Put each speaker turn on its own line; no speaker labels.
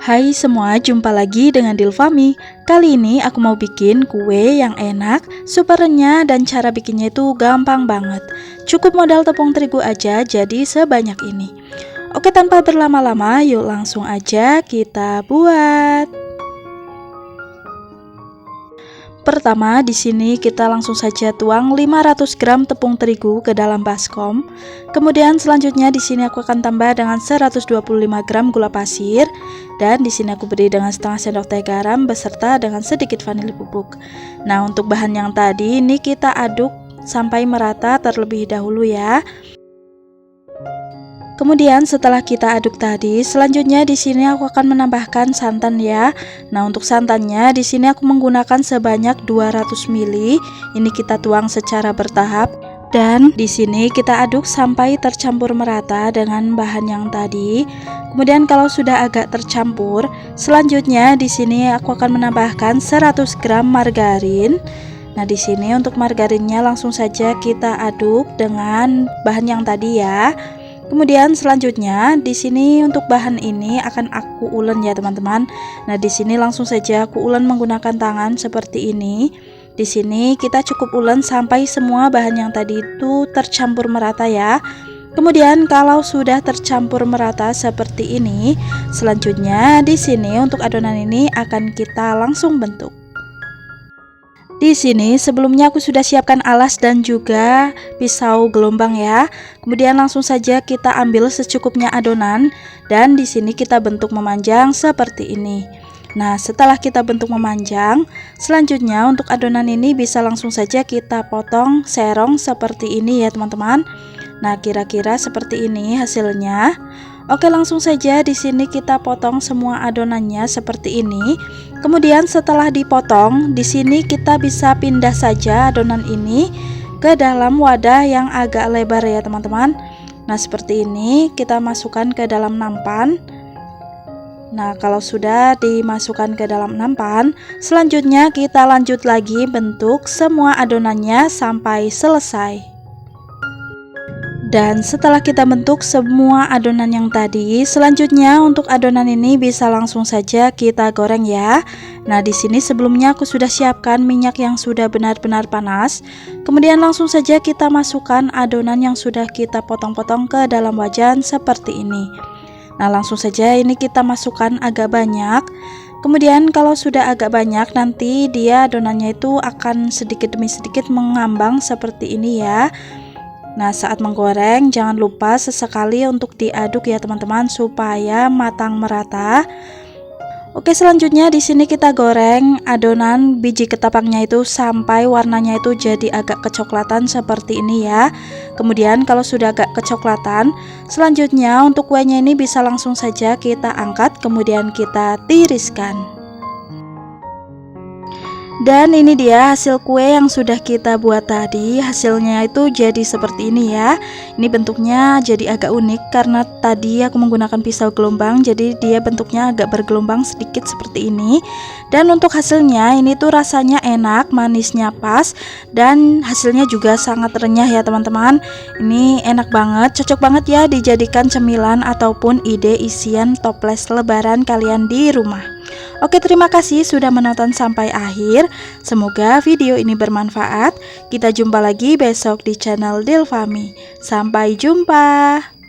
Hai semua, jumpa lagi dengan Dilfami. Kali ini aku mau bikin kue yang enak, super renyah, dan cara bikinnya itu gampang banget. Cukup modal tepung terigu aja, jadi sebanyak ini. Oke, tanpa berlama-lama, yuk langsung aja kita buat. Pertama, di sini kita langsung saja tuang 500 gram tepung terigu ke dalam baskom. Kemudian selanjutnya di sini aku akan tambah dengan 125 gram gula pasir, dan di sini aku beri dengan setengah sendok teh garam beserta dengan sedikit vanili bubuk. Nah, untuk bahan yang tadi ini kita aduk sampai merata terlebih dahulu ya. Kemudian setelah kita aduk tadi, selanjutnya di sini aku akan menambahkan santan ya. Nah, untuk santannya di sini aku menggunakan sebanyak 200 ml. Ini kita tuang secara bertahap dan di sini kita aduk sampai tercampur merata dengan bahan yang tadi. Kemudian kalau sudah agak tercampur, selanjutnya di sini aku akan menambahkan 100 gram margarin. Nah, di sini untuk margarinnya langsung saja kita aduk dengan bahan yang tadi ya. Kemudian selanjutnya di sini untuk bahan ini akan aku ulen ya teman-teman. Nah, di sini langsung saja aku ulen menggunakan tangan seperti ini. Di sini kita cukup ulen sampai semua bahan yang tadi itu tercampur merata ya. Kemudian kalau sudah tercampur merata seperti ini, selanjutnya di sini untuk adonan ini akan kita langsung bentuk. Di sini sebelumnya aku sudah siapkan alas dan juga pisau gelombang ya. Kemudian langsung saja kita ambil secukupnya adonan dan di sini kita bentuk memanjang seperti ini. Nah, setelah kita bentuk memanjang, selanjutnya untuk adonan ini bisa langsung saja kita potong serong seperti ini ya teman-teman. Nah, kira-kira seperti ini hasilnya. Oke, langsung saja di sini kita potong semua adonannya seperti ini. Kemudian setelah dipotong, di sini kita bisa pindah saja adonan ini ke dalam wadah yang agak lebar ya teman-teman. Nah, seperti ini kita masukkan ke dalam nampan. Nah, kalau sudah dimasukkan ke dalam nampan, selanjutnya kita lanjut lagi bentuk semua adonannya sampai selesai. Dan setelah kita bentuk semua adonan yang tadi, selanjutnya untuk adonan ini bisa langsung saja kita goreng ya. Nah, di sini sebelumnya aku sudah siapkan minyak yang sudah benar-benar panas. Kemudian langsung saja kita masukkan adonan yang sudah kita potong-potong ke dalam wajan seperti ini. Nah, langsung saja ini kita masukkan agak banyak. Kemudian kalau sudah agak banyak, nanti dia adonannya itu akan sedikit demi sedikit mengambang seperti ini ya. Nah, saat menggoreng jangan lupa sesekali untuk diaduk ya teman-teman supaya matang merata. Oke, selanjutnya di sini kita goreng adonan biji ketapangnya itu sampai warnanya itu jadi agak kecoklatan seperti ini ya. Kemudian kalau sudah agak kecoklatan, selanjutnya untuk kuenya ini bisa langsung saja kita angkat kemudian kita tiriskan. Dan ini dia hasil kue yang sudah kita buat tadi. Hasilnya itu jadi seperti ini ya. Ini bentuknya jadi agak unik karena tadi aku menggunakan pisau gelombang, jadi dia bentuknya agak bergelombang sedikit seperti ini. Dan untuk hasilnya ini tuh rasanya enak, manisnya pas, dan hasilnya juga sangat renyah ya teman-teman. Ini enak banget, cocok banget ya dijadikan cemilan ataupun ide isian toples lebaran kalian di rumah. Oke, terima kasih sudah menonton sampai akhir. Semoga video ini bermanfaat. Kita jumpa lagi besok di channel Dilfami. Sampai jumpa.